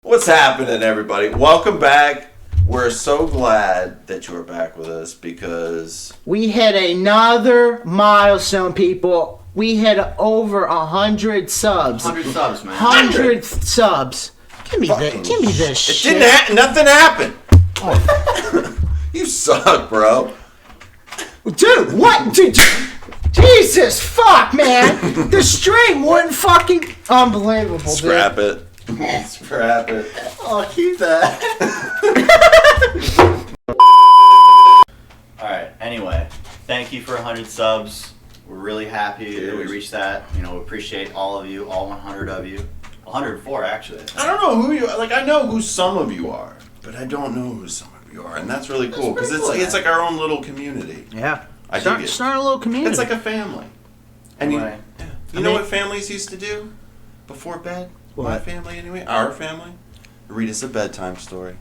What's happening, everybody? Welcome back. We're so glad that you are back with us because we hit another milestone, people. We hit over 100 subs. 100 subs, man. 100 subs. Give me this shit. Nothing happened. You suck, bro. Dude, what? Dude, Jesus, fuck, man. The string wouldn't fucking... Unbelievable, Scrap it. Scrap it. Oh, keep that. Alright, anyway. Thank you for 100 subs. We're really happy that we reached that. You know, we appreciate all of you, all 100 of you. 104, actually. I don't know who you are. Like, I know who some of you are, but I don't know who some of you are. And that's really cool because it's like our own little community. Yeah. I dig it. Start a little community. It's like a family. And Right. you know what families used to do before bed? What? My family, anyway. Our family. Read us a bedtime story.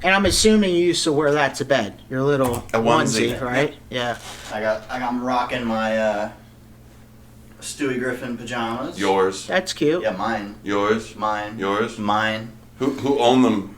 And I'm assuming you used to wear that to bed. Your little onesie, right? Yeah. I'm rocking my Stewie Griffin pajamas. Yours. That's cute. Yeah, mine. Yours. Mine. Yours. Mine. Who owned them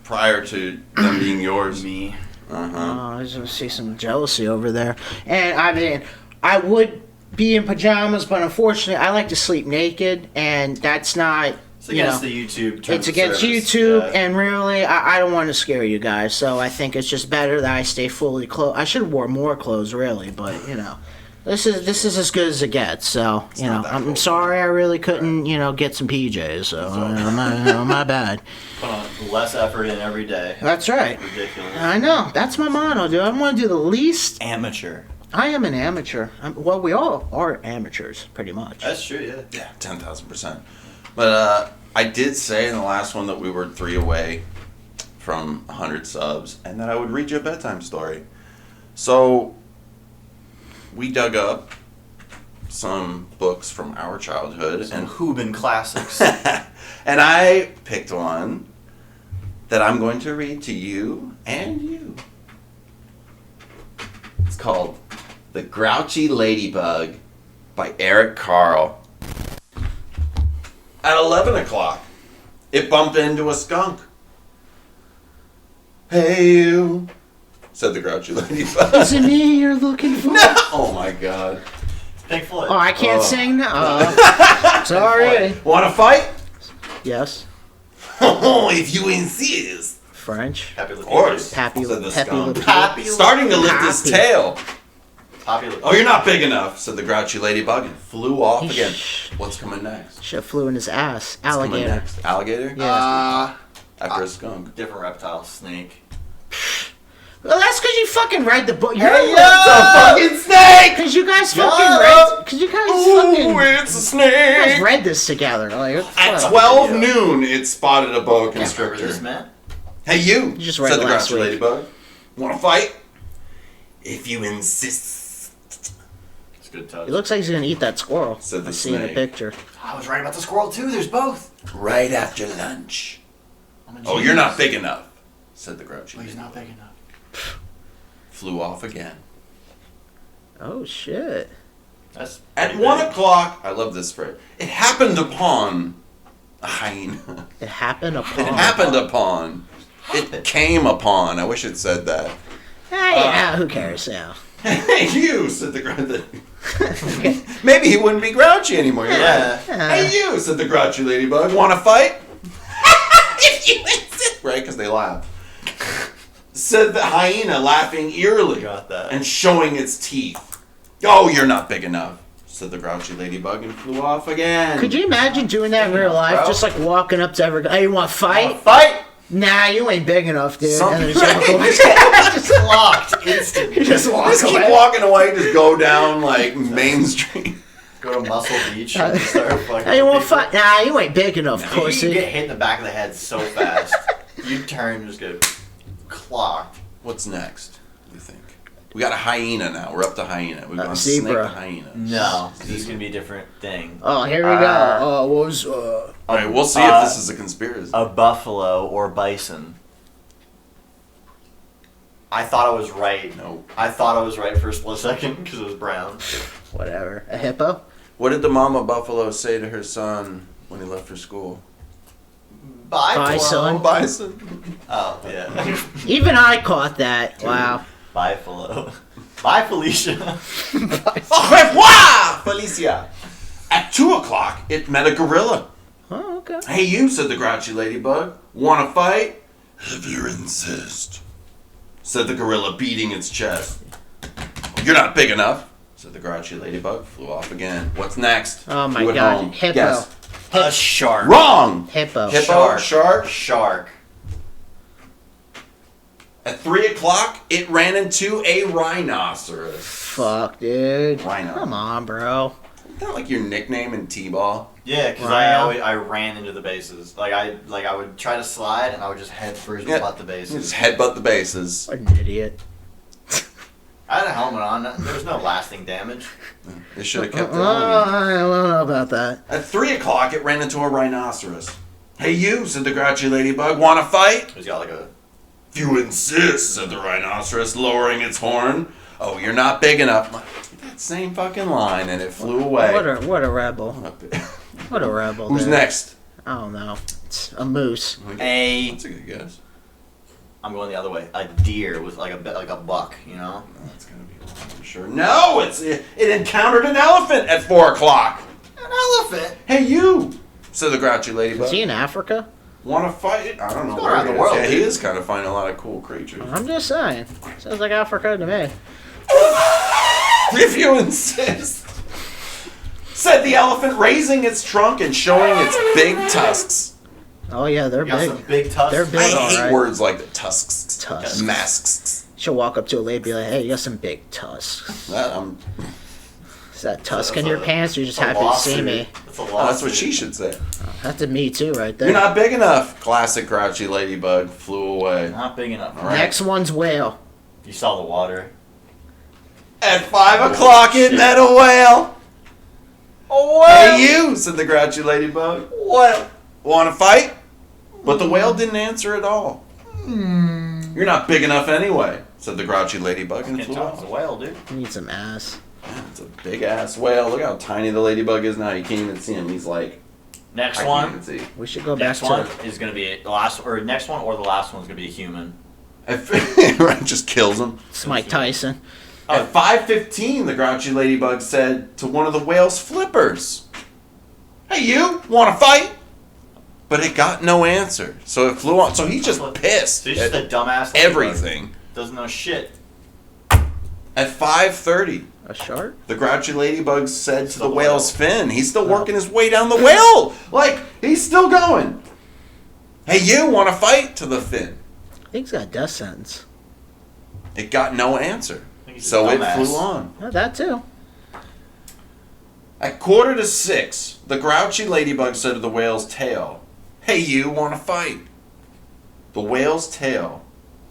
prior to them being yours? Me. Uh-huh. Oh, I just see some jealousy over there. And I mean, I would be in pajamas, but unfortunately, I like to sleep naked, and that's not. It's against the YouTube terms It's of against service. YouTube, Yeah. and really, I don't want to scare you guys. So I think it's just better that I stay fully clothed. I should have wore more clothes, really, but you know, this is as good as it gets. So you know, I'm sorry I really couldn't get some PJs. So my bad. Put on less effort in every day. That's right. Ridiculous. I know. That's my motto, dude. I want to do the least. Amateur. I am an amateur. Well, we all are amateurs, pretty much. That's true, yeah. Yeah, 10,000%. But I did say in the last one that we were 3 away from 100 subs, and that I would read you a bedtime story. So we dug up some books from our childhood, Some Hoobin classics. and I picked one that I'm going to read to you and you. It's called The Grouchy Ladybug by Eric Carle. At 11 o'clock, it bumped into a skunk. "Hey, you," said the Grouchy Ladybug. Is it me you're looking for? No! Oh my god. Pink Floyd. Oh, I can't sing now. Sorry. Want to fight? Yes. Oh, if you insist. French. Happy Of course. Pappy, said the Peppy, skunk. Happy Starting to lift his Happy. tail. Popular. "Oh, you're not big enough," said the Grouchy Ladybug and flew off again. Shh. What's coming next? Shit flew in his ass. What's coming Alligator. next? Alligator? Yeah. After a skunk. Different reptile. Snake. Well, that's because you fucking read the book. You're It's a fucking snake! Because you guys Shut fucking up. read. Because you guys fucking. Ooh, it's a You guys snake! read this together. Like, what the At fuck? 12 noon, it spotted a boa Can't remember constrictor. this, man. "Hey, you," You just read said it the last Grouchy week. Ladybug. "Want to fight?" "If you insist," It's a good touch. It looks like he's gonna eat that squirrel. Said the I see in the snake. picture. I was right about the squirrel, too. There's both. "Right after lunch." I'm a "Oh, you're genius. not big enough," said the Grouchy Oh, he's Ladybug. not big enough. Flew off again. Oh shit. That's At pretty 1 big. o'clock, I love this phrase, it happened upon a hyena. It happened upon. It happened upon. It came upon. I wish it said that. Yeah, who cares now? "Hey, you," said the Grouchy. Maybe he wouldn't be grouchy anymore. You're Yeah. right. "Hey, you," said the Grouchy Ladybug. "Want to fight?" "If you insist." Right, because they laugh. Said the hyena, laughing eerily Got that. and showing its teeth. "Oh, you're not big enough," said the Grouchy Ladybug and flew off again. Could you imagine doing that in real life? bro. Just like walking up to every. Hey, you want to fight? Fight! Nah, you ain't big enough, dude. Some- And then just Just locked instantly. just walk Just keep away. walking away, just go down like Main Street. Go to Muscle Beach and start fucking. Hey, you want to people. fight? Nah, you ain't big enough, Dude, you pussy. get hit in the back of the head so fast. You turn and just get clocked. What's next, you think? We got a hyena now. We're up to hyena. We've gone zebra. snake to hyena. No, this is gonna be a different thing. Oh, here we go. What was All right, we'll see if this is a conspiracy. A buffalo or bison. I thought I was right. Nope. I thought I was right for a split second because it was brown. whatever? A hippo? What did the mama buffalo say to her son when he left for school? Bison. Bison. Oh, yeah. Even I caught that. Wow. Bye, Philo. Bye, Felicia. Au revoir, Felicia. At 2 o'clock, it met a gorilla. Oh, okay. Hey, you, said the grouchy ladybug. Want to fight? If you insist, said the gorilla, beating its chest. You're not big enough, said the grouchy ladybug. Flew off again. What's next? Oh my You at God. home. Hippo. Guess. A shark. Wrong. Hippo. Hippo. Shark. Shark. At 3 o'clock, it ran into a rhinoceros. Fuck, dude. Rhino. Come on, bro. Isn't that like your nickname in T-ball? Yeah, because I ran into the bases. I would try to slide and I would just head first butt the You bases. just headbutt the bases. What an idiot. I had a helmet on. There was no lasting damage. They should have kept it Oh, on. I don't know about that. At 3 o'clock, it ran into a rhinoceros. Hey, you, said the grouchy ladybug. Want to fight? He's got like a... If you insist, said the rhinoceros, lowering its horn. Oh, you're not big enough. That same fucking line, and it flew away. What a rebel. What a rebel. Who's dude. next? I don't know. It's a moose. That's a good guess. I'm going the other way. A deer with like a buck, you know? No, that's gonna be wrong, I'm sure. No, it encountered an elephant at 4 o'clock. An elephant? Hey, you, said the grouchy ladybug. Is he in Africa? Want to fight? I don't know He's where around he the is. world, Yeah, he dude. is kind of finding a lot of cool creatures. I'm just saying. Sounds like Africa to me. If you insist, said the elephant, raising its trunk and showing its big tusks. Oh yeah, they're You got big. some big tusks. They're big. I all hate right. words like the tusks. Tusks. Masks. She'll walk up to a lady and be like, hey, you got some big tusks. Is that tusk in your pants or you just happy to see me? That's what she should say. That's a me too right there. You're not big enough. Classic grouchy ladybug flew away. Not big enough. All right. Next one's whale. You saw the water. At 5 o'clock, it shit. met a whale. A whale? Hey, you, said the grouchy ladybug. What? Want to fight? But the whale didn't answer at all. You're not big enough anyway, said the grouchy ladybug and Can't flew tell it's off. a whale, dude. You need some ass. Yeah, it's a big ass whale. Look how tiny the ladybug is now. You can't even see him. He's like, Next I can't one. even see. We should go back Next to one is gonna be the last, or next one, or the last one's gonna be a human. Right, just kills him. it's Mike Tyson. At 5:15, the grouchy ladybug said to one of the whale's flippers, "Hey, you want to fight?" But it got no answer, so it flew on. So he's just pissed So he's just at a dumbass. ladybug. everything. Doesn't know shit. At 5:30, A shark? the grouchy ladybug said to the The whale's whale. fin, he's still working his way down the whale. Like, he's still going. "Hey, you want to fight?" to the fin. I think he's got a death sentence. It got no answer, think he's a so it dumbass. flew on. Oh, that too. At 5:45, the grouchy ladybug said to the whale's tail, "Hey, you want to fight?" The whale's tail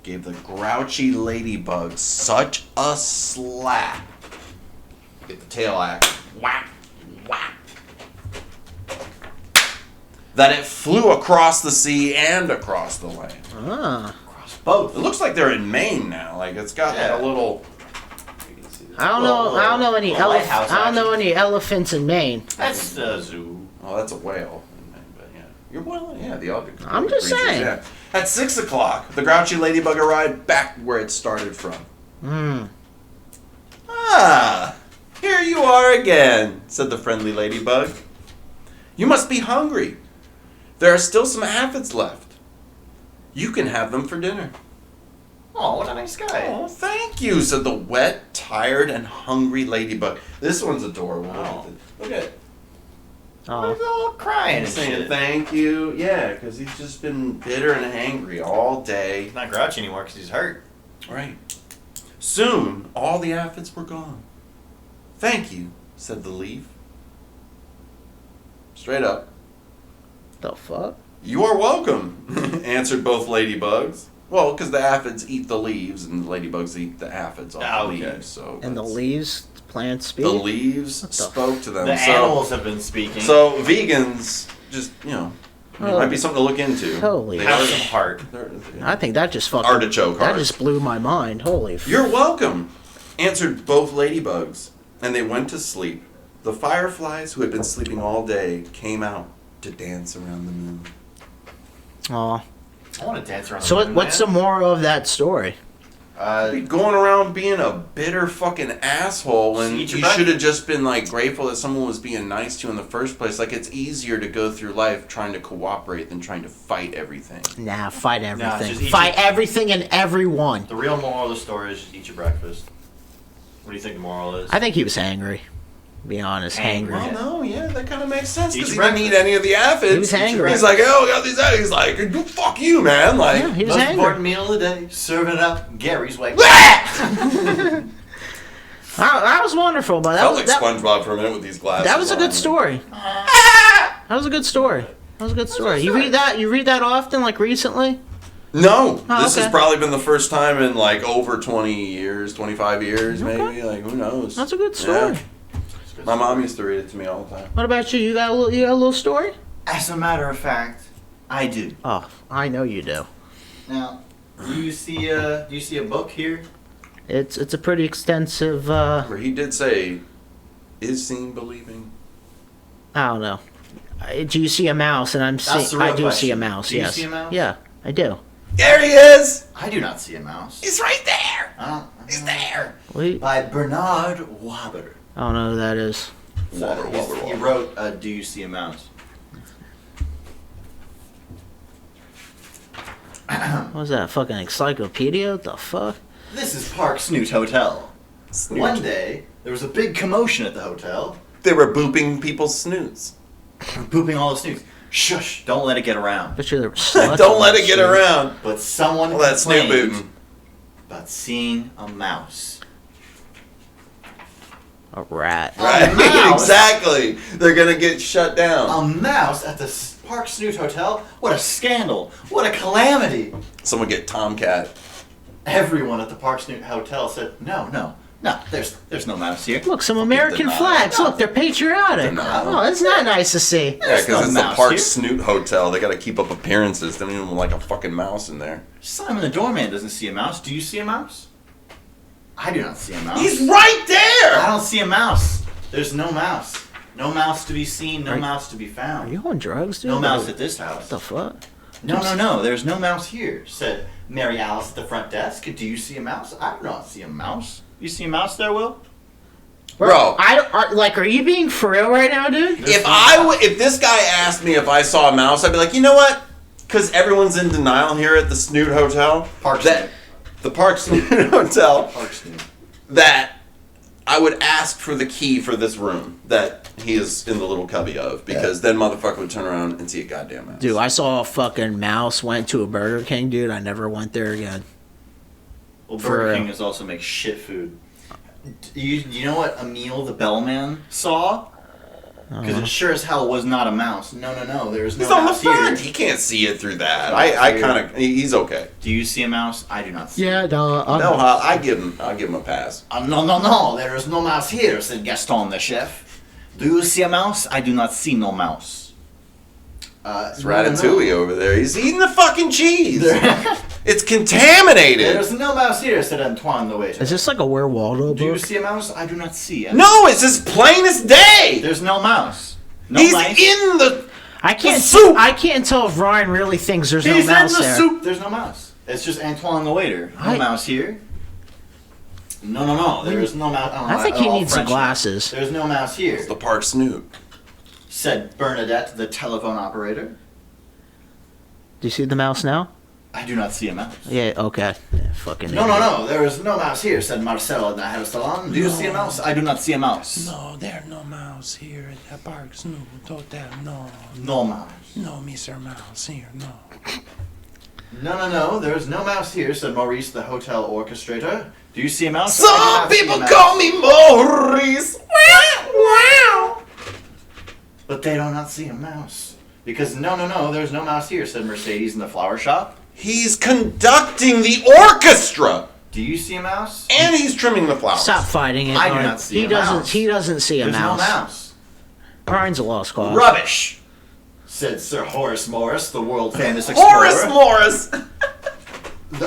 gave the grouchy ladybug such a slap. Get the tail act. Whack, whack. That it flew across the sea and across the land. Ah. Across both. It looks like they're in Maine now. Like it's got like a little. You can see I don't know. I don't know any Little lighthouse I don't know any elephants in Maine. That's the zoo. Oh, that's a whale. But yeah, you're well. Yeah, the other. I'm just saying. Yeah. At 6 o'clock, the grouchy ladybug arrived back where it started from. Hmm. Ah, here you are again," said the friendly ladybug. "You must be hungry. There are still some aphids left. You can have them for dinner." Oh, what a nice guy. "Oh, thank you," said the wet, tired, and hungry ladybug. This one's adorable. Oh. Look at it. Oh. He's all crying and Saying shit. thank you. Yeah, because he's just been bitter and angry all day. He's not grouchy anymore because he's hurt. Right. Soon, all the aphids were gone. "Thank you," said the leaf. Straight up. The fuck? "You are welcome," answered both ladybugs. Well, because the aphids eat the leaves and the ladybugs eat the aphids off the Okay. leaves. So And the that's- leaves, plants speak? the leaves What the spoke to them. The so, animals have been speaking. So vegans, just it might be something to look into. Holy They have are- some heart. I think that just fucking... Artichoke That heart. just blew my mind. Holy "You're welcome," answered both ladybugs, and they went to sleep. The fireflies, who had been sleeping all day, came out to dance around the moon. Oh. I want to dance around. So the moon, what's the man. moral of that story? Going around being a bitter fucking asshole when you Eat your should have just been like grateful that someone was being nice to you in the first place. Like it's easier to go through life trying to cooperate than trying to fight everything. Nah, fight everything. just eat Fight your- everything and everyone. The real moral of the story is just eat your breakfast. What do you think the moral is? I think he was angry. To be honest, Angry. hangry. Well, no, yeah, that kind of makes sense Eat because he your didn't eat breakfast. any of the aphids. He was hangry. He's like, oh, I got these aphids. He's like, fuck you, man. Like, Yeah, he was Most angry. important meal of the day. Serving it up. Gary's like. That was wonderful, but felt like SpongeBob for a minute with these glasses. that was a on. good story. That was a good story. That was a good story. You read that? You read that often, like recently? No, Oh, this has okay. probably been the first time in like over 20 years, 25 years, Okay. maybe. Like, who knows? That's a good story. Yeah. My mom used to read it to me all the time. What about you? You got a little story? As a matter of fact, I do. Oh, I know you do. Now, do you see a book here? It's a pretty extensive. Remember, he did say, "Is seeing believing?" I don't know. Do you see a mouse? And I'm That's seeing. the I real do question. see a mouse. Do you yes. see a mouse? Yeah, I do. There he is. I do not see a mouse. He's right there. He's there. Wait, By Bernard Waber. I don't know who that is. Wobber, wobber, He wobber. wrote Do You See a Mouse? What was that? Fucking encyclopedia? What the fuck? This is Park Snoot Hotel. One day, there was a big commotion at the hotel. They were booping people's snoots. Pooping all the snoots. Shush, don't let it get around. Bet you there were sluts Don't on let that it get shit. around. But someone Well, that's snoot complained booting. about seeing a mouse. A rat. Right, mouse. exactly. They're gonna get shut down. A mouse at the Park Snoot Hotel? What a scandal. What a calamity. Someone get Tomcat. Everyone at the Park Snoot Hotel said, no, there's no mouse here. Look, some American deny. flags. Look, they're patriotic. Deny. Oh, it's not nice to see. Yeah, because no it's the mouse Park here. Snoot Hotel. They gotta keep up appearances. They don't even like a fucking mouse in there. Simon the doorman doesn't see a mouse. Do you see a mouse? I do not see a mouse. He's right I there. don't see a mouse. There's no mouse. No mouse to be seen, no Are- mouse to be Are found. you on drugs, dude? No mouse What at this house. the fuck? No, there's no mouse here, said Mary Alice at the front desk. Do you see a mouse? I do not see a mouse. You see a mouse there, Will? Bro. Are you being for real right now, dude? If this guy asked me if I saw a mouse, I'd be like, you know what? Because everyone's in denial here at the Snoot Hotel. Park that, the Park Snoot Hotel. Park Snoot. That I would ask for the key for this room that he is in the little cubby of, because then motherfucker would turn around and see a goddamn mouse. Dude, I saw a fucking mouse went to a Burger King, dude. I never went there again. Well, For Burger real. King is also make shit food. You know what Emil the bellman saw? Because it sure as hell was not a mouse. No, there's no He's on the mouse here. front. He can't see it through that. No, I here. kind of. He's okay. Do you see a mouse? I do not see. Yeah, no. No, I'll give him a pass. No, there is no mouse here, said Gaston the chef. Do you see a mouse? I do not see no mouse. It's Ratatouille over there. He's eating the fucking cheese. It's contaminated. There's no mouse here, said Antoine the waiter. Is this like a Where Waldo Do you book? see a mouse? I do not see. No, it's as plain as day. There's no mouse. No He's mice. in the. I can't. soup! I can't tell if Ryan really thinks there's He's no mouse in the there. soup. There's no mouse. It's just Antoine the waiter. No I- mouse here. No. There is no mouse. I think he needs some glasses. There's no mouse here, The Park Snoot. said Bernadette, the telephone operator. Do you see the mouse now? I do not see a mouse. Yeah. Okay. Yeah, fucking. idiot. No. There is no mouse here, said Marcel in the hair salon. Do you see a mouse? I do not see a mouse. No, there's no mouse here at the Park Snoot Hotel. No, No mouse. no, Mr. Mouse here. No. No. There is no mouse here, said Maurice, the hotel orchestrator. Do you see a mouse? I Some do not see a people mouse. call me Maurice. Wow. But they do not see a mouse. Because no, there's no mouse here, said Mercedes in the flower shop. He's conducting the orchestra, Do you see a mouse? and he's trimming the flowers. Stop fighting it. I do Ryan. not see He a doesn't. mouse. He doesn't see a There's mouse. no mouse. Ryan's a lost cause. Rubbish, said Sir Horace Morris, the world famous explorer. Horace Morris.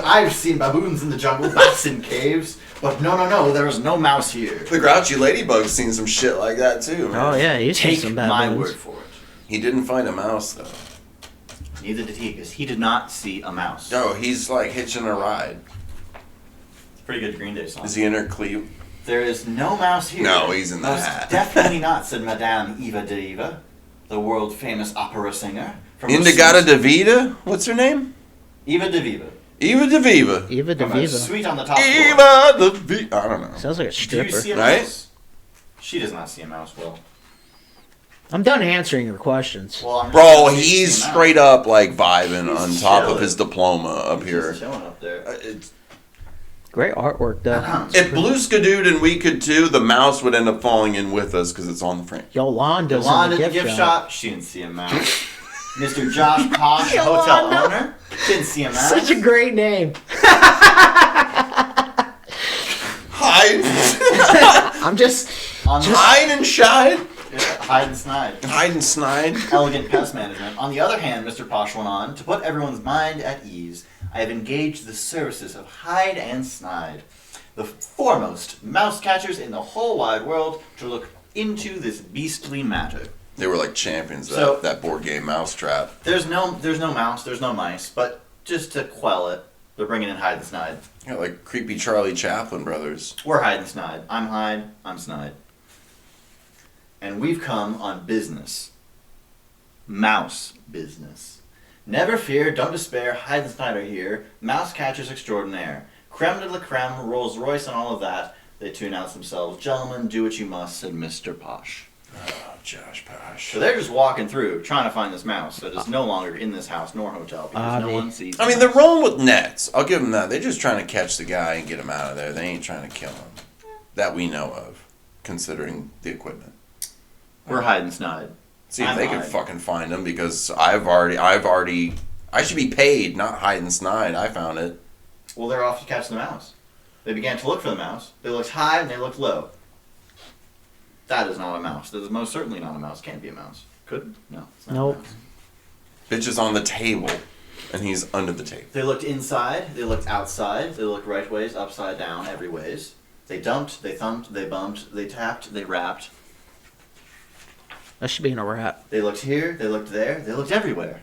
I've seen baboons in the jungle, bats in caves, but no, there is no mouse here. The Grouchy Ladybug's seen some shit like that too, man. Oh yeah, he's seen Take some bad my ones. word for it. He didn't find a mouse though. Neither did he, because he did not see a mouse. No, he's like hitching a ride. It's a pretty good Green Day song. Is he in her Cleve? There is no mouse here. No, he's in the Most hat. Definitely not, said Madame Eva Diva, the world famous opera singer. From Indigata Davida? What's her name? Eva Diva. Eva Daviva. Eva From a Daviva. suite on the top floor. Eva Daviva. I don't know. Sounds like a Do you stripper. see a Right? mouse? She does not see a mouse, Will. I'm done answering your questions. Well, I'm Bro, just saying he's see a mouse. straight up like vibing on He's top of chilling. his diploma up He's here. just chilling up there. Great artwork, though. If Blue Skidooed and we could too, the mouse would end up falling in with us because it's on the frame. Yolanda's Yolanda in at the the gift shop. shop, she didn't see a mouse. Mr. Josh Posh, hotel Yolanda. owner, didn't see a mouse. Such a great name. Hide. I'm just. On the, Hide and shine. hide and snide. Hide and snide. Elegant pest management. On the other hand, Mr. Posh went on, to put everyone's mind at ease, I have engaged the services of Hide and Snide, the foremost mouse catchers in the whole wide world, to look into this beastly matter. They were like champions of So- that board game Mousetrap. There's no mouse, there's no mice, but just to quell it, they're bringing in Hide and Snide. Yeah, like creepy Charlie Chaplin brothers. We're Hide and Snide. I'm Hide, I'm Snide. And we've come on business. Mouse business. Never fear, don't despair, Hide and Snide are here. Mouse catchers extraordinaire. Creme de la creme, Rolls Royce and all of that. They too announced themselves. Gentlemen, do what you must, said Mr. Posh. Oh, Josh Posh. So they're just walking through, trying to find this mouse that is no longer in this house nor hotel because no one sees I mean, the they're mouse. rolling with nets. I'll give them that. They're just trying to catch the guy and get him out of there. They ain't trying to kill him. That we know of, considering the equipment. We're Hide and Snide. See if I'm they can Hide. fucking find him because I should be paid, not hide and snide. I found it. Well, they're off to catch the mouse. They began to look for the mouse. They looked high and they looked low. That is not a mouse. That is most certainly not a mouse. Can't be a mouse. Could? No. It's not Nope. A mouse. Bitch is on the table, and he's under the table. They looked inside. They looked outside. They looked right ways, upside down, every ways. They dumped. They thumped. They bumped. They tapped. They rapped. That should be in a rap. They looked here. They looked there. They looked everywhere.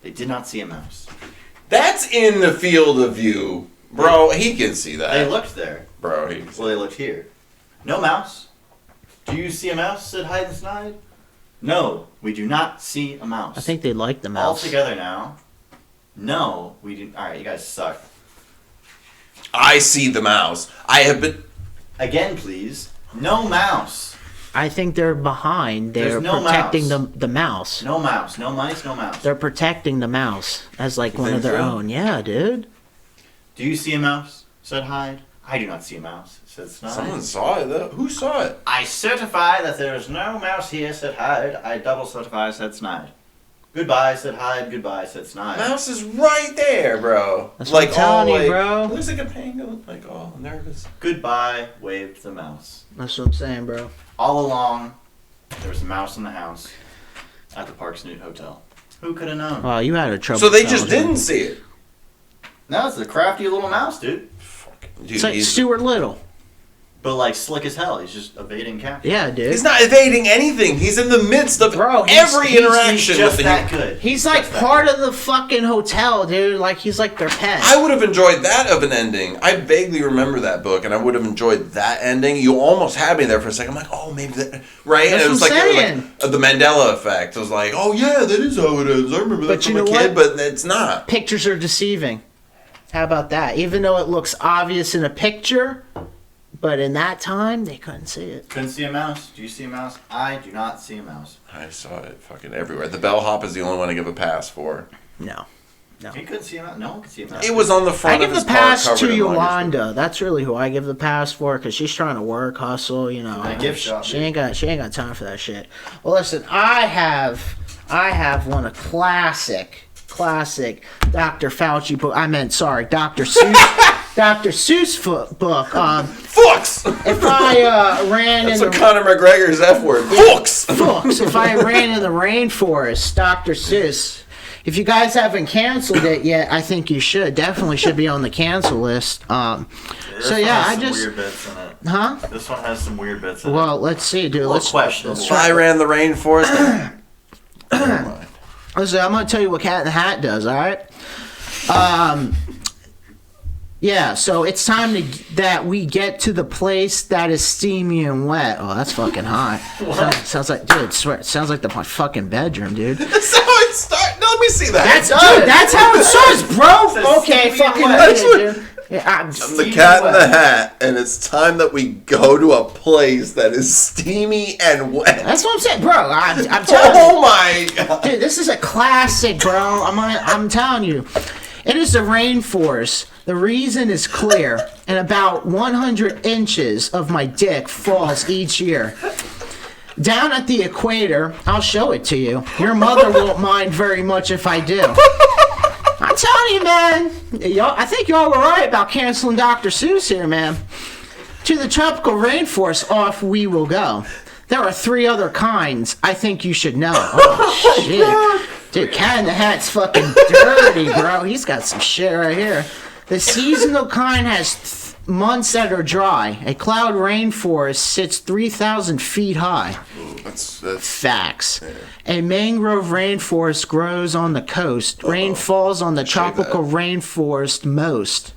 They did not see a mouse. That's in the field of view. Bro, he can see that. They looked there. Bro, he can see Well, they looked here. No mouse. Do you see a mouse? Said Hide and Snide. No, we do not see a mouse. I think they like the All mouse. together now. No, we do. All right, you guys suck. I see the mouse. I have been... Again, please. No mouse. I think they're behind. They're There's no protecting mouse. the mouse. No mouse. No mice. No mouse. They're protecting the mouse as like You one think of their so? own. Yeah, dude. Do you see a mouse? Said Hyde. I do not see a mouse. Said Snide. Someone saw it, though. Who saw it? I certify that there is no mouse here. Said Hyde. I double certify. Said Snide. Goodbye. Said Hyde. Goodbye. Said Snide. Mouse is right there, bro. That's what I'm telling you, bro. Looks like a pangolin, like all nervous. Goodbye. Waved the mouse. That's what I'm saying, bro. All along, there was a mouse in the house at the Park Snoot Hotel. Who could have known? Well, you had a trouble. So they just telling him. didn't see it. No, it's a crafty little mouse, dude. Dude, It's like Stuart Little. But like slick as hell. He's just evading capture. Yeah, dude. he's not evading anything. He's in the midst of Bro, he's- every he's interaction He's just with the that human. good. He's like Just that part good. of the fucking hotel, dude. Like he's like their pet. I would have enjoyed that of an ending. I vaguely remember that book, and I would have enjoyed that ending. You almost had me there for a second. I'm like, oh, maybe that, right? That's and it was what I'm like saying. the Mandela effect. It was like, oh yeah, that is how it is. I remember that But from you a know kid, what? but it's not. Pictures are deceiving. How about that? Even though it looks obvious in a picture, but in that time they couldn't see it. Couldn't see a mouse. Do you see a mouse? I do not see a mouse. I saw it fucking everywhere. The bellhop is the only one I give a pass for. No. You couldn't see a mouse. No one could see a mouse. It was on the I front give of the his car pass covered to in luggage. Yolanda. That's really who I give the pass for because she's trying to work, hustle. You know, A gift shop, she dude. ain't got time for that shit. Well, listen, I have one a classic Dr. Fauci book. Dr. Seuss. Dr. Seuss book. Fucks! If I ran That's in what the Conor McGregor's F word. Fucks! books, if I ran in the rainforest, Dr. Seuss. If you guys haven't canceled it yet, I think you should. Definitely should be on the cancel list. This So one yeah, has I some just weird bits in it. huh? This one has some weird bits in it. Well, let's see, dude. A little Let's questionable. If I ran the rainforest. Never mind. Listen, I'm gonna tell you what Cat in the Hat does. All right. Yeah, so it's time that we get to the place that is steamy and wet. Oh, that's fucking hot. Sounds like, dude, swear, it sounds like my fucking bedroom, dude. That's how it starts. No, let me see that. That's how it starts, bro. Okay, fucking read it, dude. Yeah, I'm the Cat in the Hat, and it's time that we go to a place that is steamy and wet. That's what I'm saying, bro. I'm telling you. Oh my god, dude, this is a classic, bro. I'm telling you, it is the rainforest. The reason is clear, and about 100 inches of my dick falls each year. Down at the equator, I'll show it to you. Your mother won't mind very much if I do. I'm telling you, man. I think y'all were right about canceling Dr. Seuss here, man. To the tropical rainforest, off we will go. There are 3 other kinds I think you should know. Oh, shit. Dude, Cat in the Hat's fucking dirty, bro. He's got some shit right here. The seasonal kind has months that are dry. A cloud rainforest sits 3,000 feet high. that's Facts. Yeah. A mangrove rainforest grows on the coast. Rain falls on the tropical rainforest most.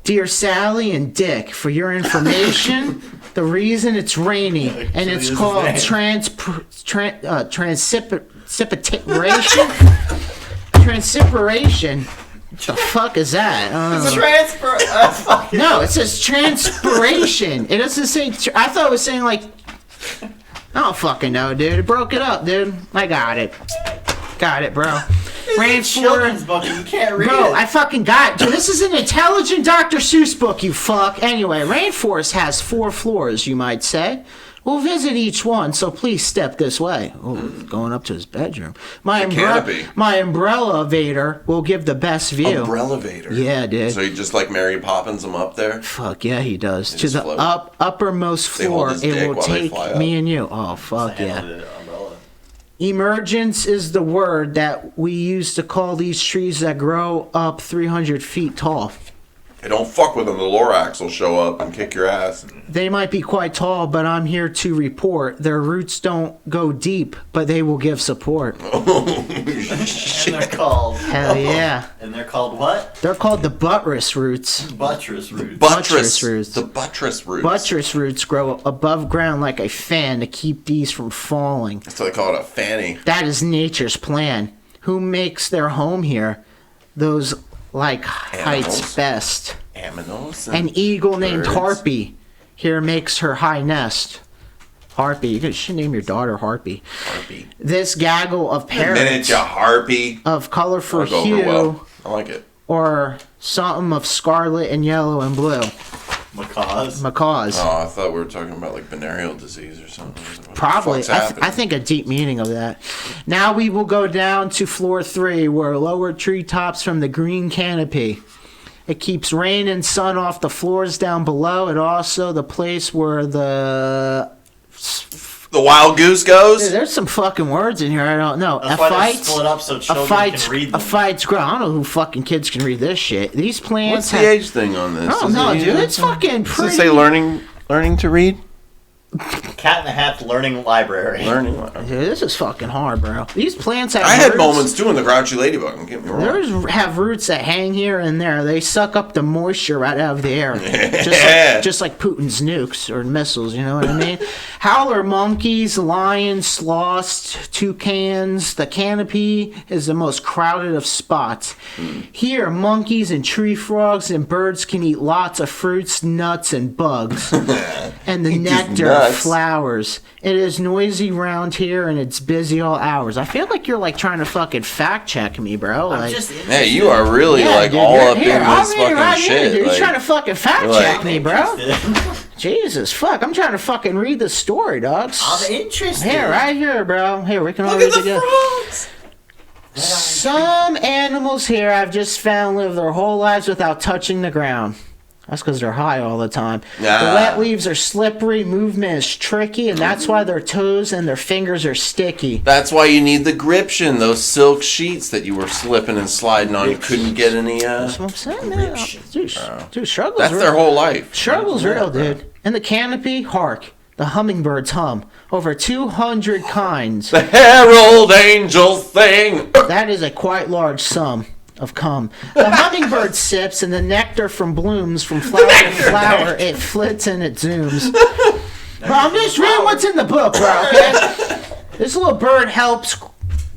Dear Sally and Dick, for your information, the reason it's rainy and it's called transpiration. The fuck is that? No, it says transpiration. It doesn't say. I thought it was saying like. I don't fucking know, dude. It broke it up, dude. I got it. Got it, bro. Children's book. You can't read Bro, it. I fucking got it. Dude, this is an intelligent Dr. Seuss book, you fuck. Anyway, Rainforest has 4 floors, you might say. We'll visit each one, so please step this way. Oh, going up to his bedroom. My umbrella-vator will give the best view. Umbrella-vator? Yeah, dude. So you just like Mary Poppins them up there? Fuck yeah, he does. They To the float. uppermost floor, it will take me and you. Oh, fuck yeah. Emergence is the word that we use to call these trees that grow up 300 feet tall. Hey, don't fuck with them. The Lorax will show up and kick your ass. They might be quite tall, but I'm here to report their roots don't go deep, but they will give support. And they're called. Hell yeah. And they're called what? They're called the buttress roots. Buttress roots. Buttress roots. The buttress roots. Buttress roots grow above ground like a fan to keep these from falling. That's why they call it a fanny. That is nature's plan. Who makes their home here? Those like heights best. Aminos. An eagle named birds. Harpy here makes her high nest. Harpy. You should name your daughter Harpy. Harpy. This gaggle of parrots Miniature harpy. of colorful That'll go hue over well. I like it. or something of scarlet and yellow and blue. Macaws. Oh, I thought we were talking about like venereal disease or something. What Probably. the fuck's I think a deep meaning of that. Now we will go down to floor 3 where lower treetops from the green canopy. It keeps rain and sun off the floors down below. It also the place where the wild goose goes? Dude, there's some fucking words in here I don't know. That's why they're split up so children can read them. A fight's grow. I don't know who fucking kids can read this shit. These plants What's the age thing on this? I don't know, dude. It's fucking Does pretty. it say learning to read? Cat in the Hat Learning Library. Learning. Dude, this is fucking hard, bro. These plants have I had roots. moments too in the Grouchy Ladybug. Don't get me wrong. There's have roots that hang here and there. They suck up the moisture right out of the air, just like Putin's nukes or missiles. You know what I mean? Howler monkeys, lions, sloths, toucans. The canopy is the most crowded of spots. Here, monkeys and tree frogs and birds can eat lots of fruits, nuts, and bugs, and the Eat these nectar nuts. of flowers. It is noisy round here and it's busy all hours. I feel like you're like trying to fucking fact check me, bro. I'm Like, just Hey, you are really like dude, all you're up here. in I'll this read it fucking right shit. here, dude. Like, You're trying to fucking fact you're check like- me, bro. Jesus, fuck. I'm trying to fucking read the story, dogs. I'm interested. Here, right here, bro. Here, we can all Look read at the together. frogs. Some animals here I've just found live their whole lives without touching the ground. That's because they're high all the time. Nah. The wet leaves are slippery, movement is tricky, and that's why their toes and their fingers are sticky. That's why you need the gription, those silk sheets that you were slipping and sliding on. You couldn't get any. That's what I'm saying, man. Dude, struggle's That's real. their whole life. Struggle's real, bro. dude. And the canopy, hark. The hummingbirds hum. Over 200 kinds. The herald angels sing. That is a quite large sum of cum. The hummingbird sips, and the nectar from blooms from flower to flower. It flits and it zooms. Bro, I'm just reading what's in the book, bro, okay? This little bird helps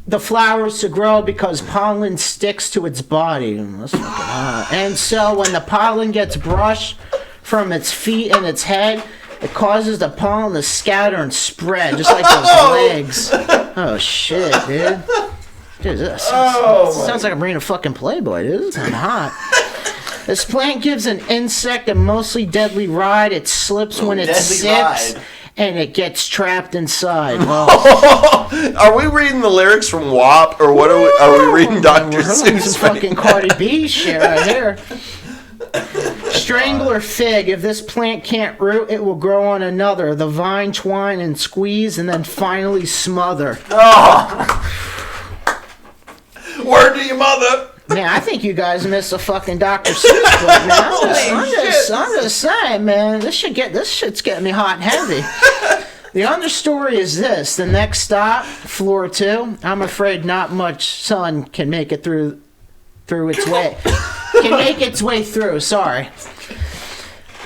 the flowers to grow because pollen sticks to its body. That's fucking hot. And so when the pollen gets brushed from its feet and its head, it causes the pollen to scatter and spread, just like those legs. Oh, shit, dude. Dude, this sounds like I'm reading a fucking Playboy, dude. This is kinda hot. This plant gives an insect a mostly deadly ride. It slips when it sips, and it gets trapped inside. Well, are we reading the lyrics from WAP, or what are we reading Dr. Seuss? Some fucking Cardi B shit right here. Strangle or fig. If this plant can't root, it will grow on another. The vine twine and squeeze, and then finally smother. Word to your mother. Man, I think you guys missed a fucking Dr. Seuss book, man. I'm just saying, man. This shit's getting me hot and heavy. The understory is this: the next stop, floor 2. I'm afraid not much sun can make it through its way. Can make its way through. Sorry.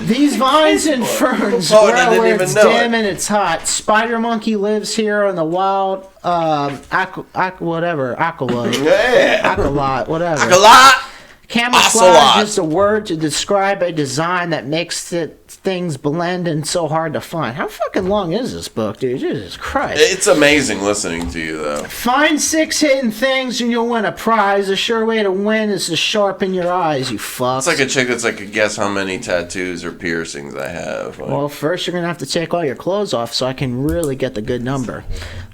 These vines and ferns grow where it's dim and it's hot. Spider monkey lives here on the wild, whatever, Acolot, whatever. Acolot! Camouflage is a word to describe a design that makes things blend and so hard to find. How fucking long is this book, dude? Jesus Christ. It's amazing listening to you, though. Find 6 hidden things and you'll win a prize. A sure way to win is to sharpen your eyes, you fuck. It's like a chick that's like, guess how many tattoos or piercings I have. Like, well, first you're going to have to take all your clothes off so I can really get the good number.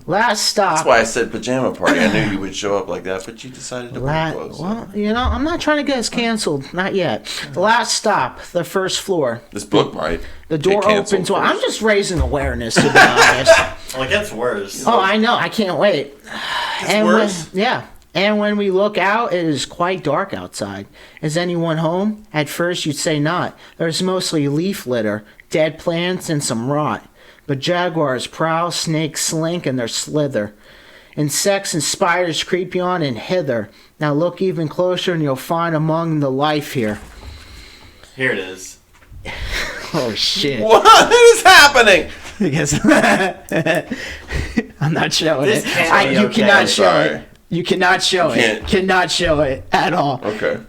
Last stop. That's why I said pajama party. I knew you would show up like that, but you decided to wear clothes. Well, you know, I'm not trying to get us canceled. Not yet. The last stop, the first floor. This book might. The door opens. Well, I'm just raising awareness, to be honest. Well, it gets worse. Oh, I know. I can't wait. It's worse? And when we look out, it is quite dark outside. Is anyone home? At first, you'd say not. There's mostly leaf litter, dead plants, and some rot. But jaguars prowl, snakes slink, and they slither. Insects and spiders creep on and hither. Now look even closer, and you'll find among the life here. Here it is. Oh, shit. What is happening? Because I'm not showing This it. can't be You okay. cannot show Sorry. it. You cannot show it. Cannot show it at all. Okay.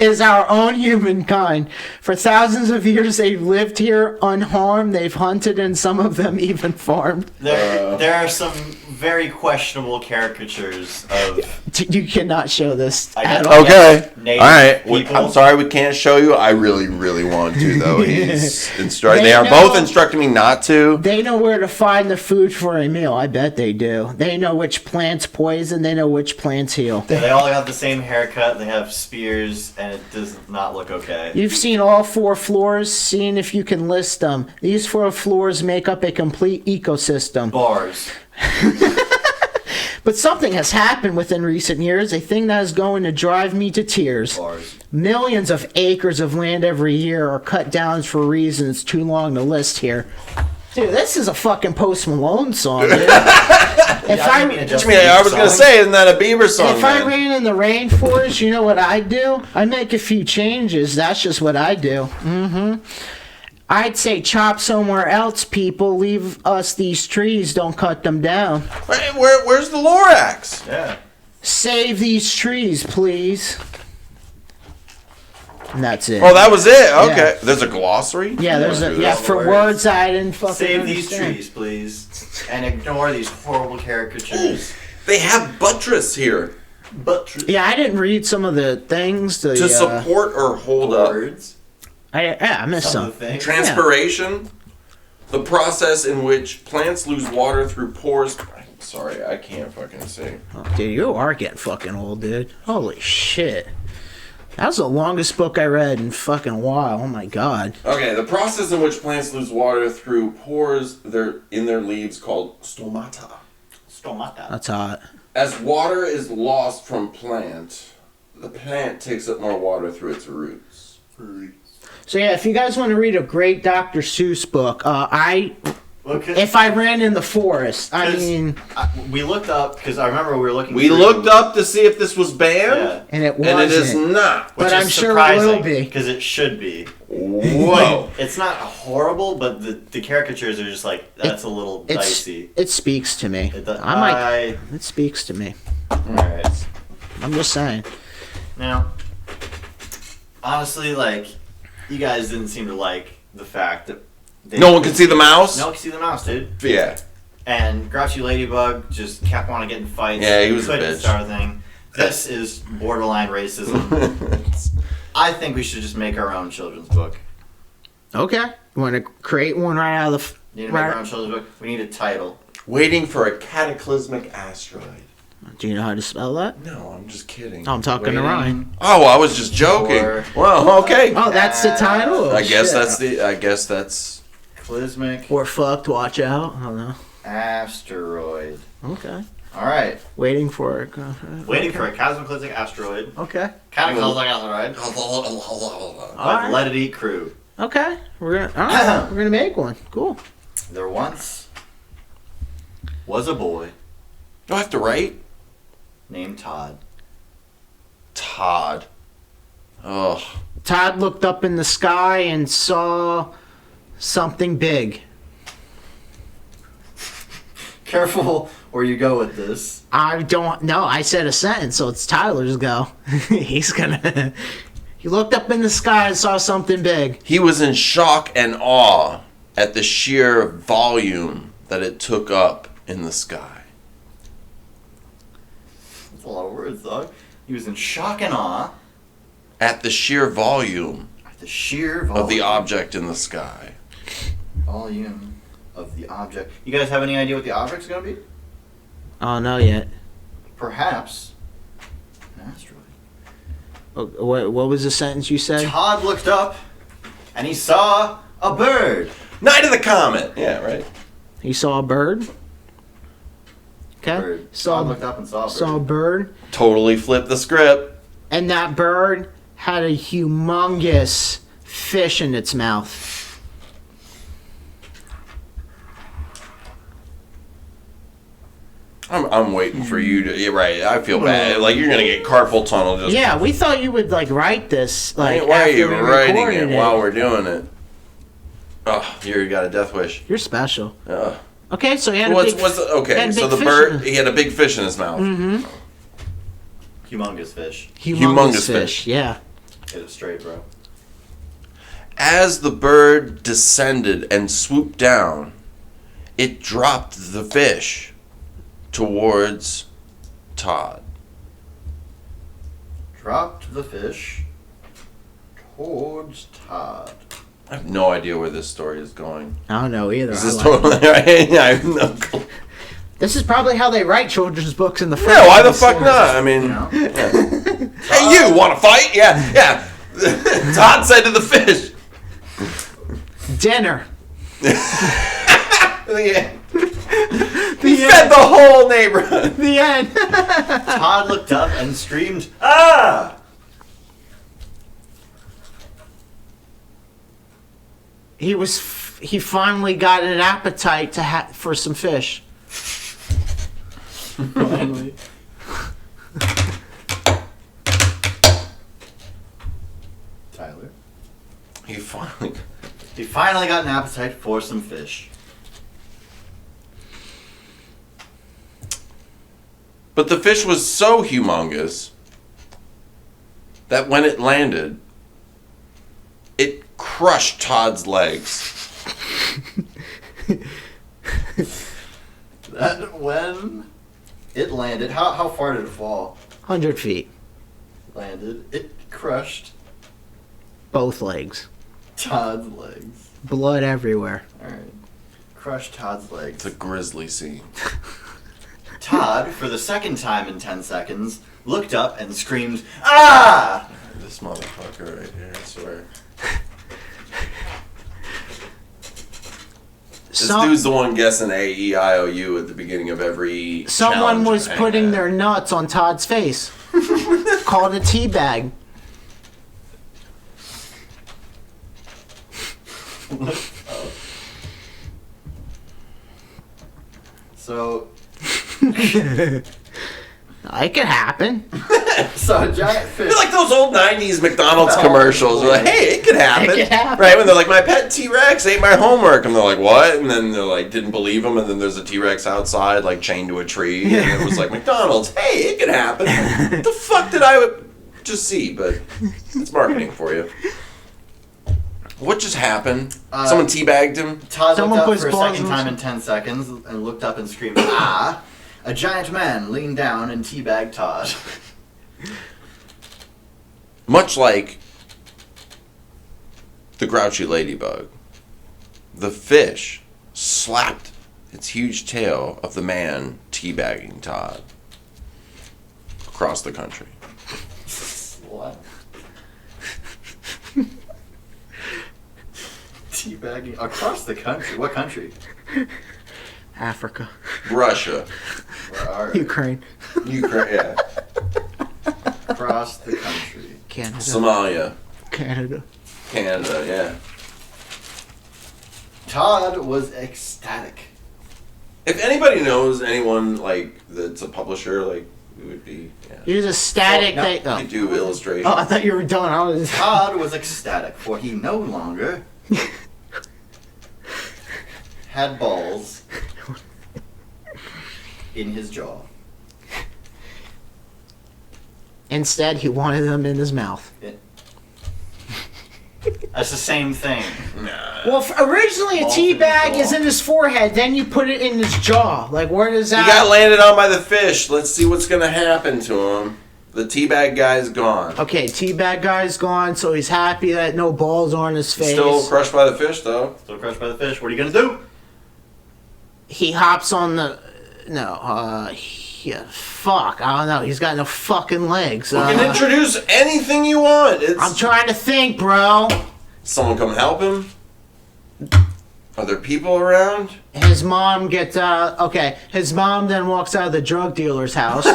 Is our own humankind. For thousands of years, they've lived here unharmed. They've hunted, and some of them even farmed. There are some very questionable caricatures of You cannot show this at all. Okay. Native All right. people. I'm sorry we can't show you. I really, really want to, though. He's They They are know- both instructing me not to. They know where to find the food for a meal. I bet they do. They know which plants poison. They know which plants heal. They all have the same haircut. They have spears, and it does not look okay. You've seen all 4 floors, seeing if you can list them. These 4 floors make up a complete ecosystem. Bars. But something has happened within recent years, a thing that is going to drive me to tears. Bars. Millions of acres of land every year are cut down for reasons too long to list here. Dude, this is a fucking Post Malone song, dude. I was going to say, isn't that a Bieber song? If I ran in the rainforest, you know what I'd do? I'd make a few changes. That's just what I do. I'd say chop somewhere else, people. Leave us these trees. Don't cut them down. Where's the Lorax? Yeah. Save these trees, please. And that's it. Oh, that was it. Okay. Yeah. There's a glossary? Yeah, there's a for words I didn't fucking Save these understand. trees, please, and ignore these horrible caricatures. They have buttress here. But Yeah, I didn't read some of the things. To support or hold up. words. I missed Some some. of the things. Transpiration. The process in which plants lose water through pores. Sorry, I can't fucking say. Oh, dude, you are getting fucking old, dude. Holy shit. That was the longest book I read in fucking a while. Oh my god. Okay, the process in which plants lose water through pores in their leaves called stomata. Stomata. That's hot. As water is lost from the plant takes up more water through its roots. So yeah, if you guys want to read a great Dr. Seuss book, I Well, 'cause- If I ran in the forest, I 'cause mean, we looked up because I remember we were looking. We through- looked up to see if this was banned, Yeah. and it wasn't. and it is not. Which But is I'm sure it will be. because it should be. Whoa. It's not horrible, but the caricatures are just like that's a little dicey. It speaks to me. It does- I might. It speaks to me. All right. I'm just saying. Now, honestly, like you guys didn't seem to like the fact that No one can see the mouse? No one can see the mouse, dude. Yeah. And Grouchy Ladybug just kept wanting to get in fights. Yeah, he was a couldn't bitch. start a thing. This is borderline racism. I think we should just make our own children's book. Okay. You want to create one right out of the. We need to make our own children's book. We need a title. Waiting for a cataclysmic asteroid. Do you know how to spell that? No, I'm just kidding. Oh, I'm talking to Ryan. Oh, I was just joking. Or- Well, okay. Oh, that's the title. I guess Shit. that's Cataclysmic We're fucked. Watch out. I don't know. asteroid. Okay. All right. Waiting for it. Waiting for a cataclysmic asteroid. Okay. Cataclysmic asteroid. All By right. the Let It Eat crew. Okay. We're gonna make one. Cool. There once was a boy Do I have to write? named Todd. Todd. Oh. Todd looked up in the sky and saw something big. Careful where you go with this. I don't know. I said a sentence, so it's Tyler's go. He's gonna. He looked up in the sky and saw something big. He was in shock and awe at the sheer volume that it took up in the sky. That's a lot of words, dog. He was in shock and awe At the sheer volume at the sheer volume of the object in the sky. volume of the object. You guys have any idea what the object's going to be? Oh, no, yet. Perhaps an asteroid. What was the sentence you said? Todd looked up and he saw a bird. Night of the Comet. Yeah, right. He saw a bird. Okay. Bird. Saw Todd looked up and saw a bird. saw a bird, Totally flipped the script. and that bird had a humongous fish in its mouth. I'm waiting for you to. You're right. I feel bad. Like you're gonna get carpal tunnel. Just Yeah, we thought you would like write this like Why are after you we writing recorded it it. while we're doing it? Oh, you got a death wish. You're special. Ugh. Okay, so he had a What's big. what's okay? had a So big the fish bird, in it. he had a big fish in his mouth. Mm-hmm. Humongous fish. Humongous fish. Yeah. Get it straight, bro. As the bird descended and swooped down, it dropped the fish towards Todd. Dropped the fish towards Todd. I have no idea where this story is going. I don't know either. This I is like totally. I have no clue. This is probably how they write children's books in the first Yeah, why the place. fuck not? I mean, You know? yeah. Hey, you want to fight? Yeah, yeah. Todd said to the fish. Dinner. Yeah. He fed the whole neighborhood. The end. Todd looked up and screamed, "Ah!" He finally got an appetite for some fish. Finally. Tyler. He finally. He finally got an appetite for some fish. But the fish was so humongous that when it landed, it crushed Todd's legs. That when it landed, how far did it fall? 100 feet. Landed, it crushed Both legs. Todd's legs. Blood everywhere. Alright. Crushed Todd's It's a legs. grisly scene. Todd, for the second time in 10 seconds, looked up and screamed, "Ah!" This motherfucker right here, I swear. This dude's the one guessing A-E-I-O-U at the beginning of every Someone challenge was of putting Hangman. their nuts on Todd's face. Called a tea bag. So, It could happen. so a giant fish. They're like those old 90s McDonald's commercials. They're like, hey, it could happen. It could happen. Right, when they're like, my pet T-Rex ate my homework. And they're like, what? And then they're like, didn't believe them. And then there's a T-Rex outside, like, chained to a tree. And it was like, McDonald's, hey, it could happen. What the fuck did I just see? But it's marketing for you. What just happened? Someone teabagged him? Todd Someone looked up puts for a balls second in time some- in 10 seconds and looked up and screamed, ah! A giant man leaned down and teabagged Todd. Much like the Grouchy Ladybug, the fish slapped its huge tail of the man teabagging Todd across the country. What? Teabagging across the country? What country? Africa. Russia. Where are you? Ukraine. Ukraine, yeah. Across the country. Canada. Somalia. Canada. Canada, yeah. Todd was ecstatic. If anybody knows anyone, like, that's a publisher, like, it would be, yeah. Use a static Oh, no. thing. You could do illustrations. Oh, I thought you were done. I was. Todd was ecstatic, for he no longer had balls in his jaw. Instead, he wanted them in his mouth. That's the same thing. Nah. Well, originally a Balls tea in his bag jaw. is in his forehead, then you put it in his jaw. Like, where does He that? got landed on by the fish. Let's see what's gonna happen to him. The teabag guy's gone. Okay, tea bag guy's gone, so he's happy that no balls are on his face. Still crushed by the fish, though. Still crushed by the fish. What are you gonna do? He hops on the. No, yeah, fuck. I don't know. He's got no fucking legs. You can introduce anything you want. It's I'm trying to think, bro. someone come help him. Are there people around? His mom gets okay. His mom then walks out of the drug dealer's house.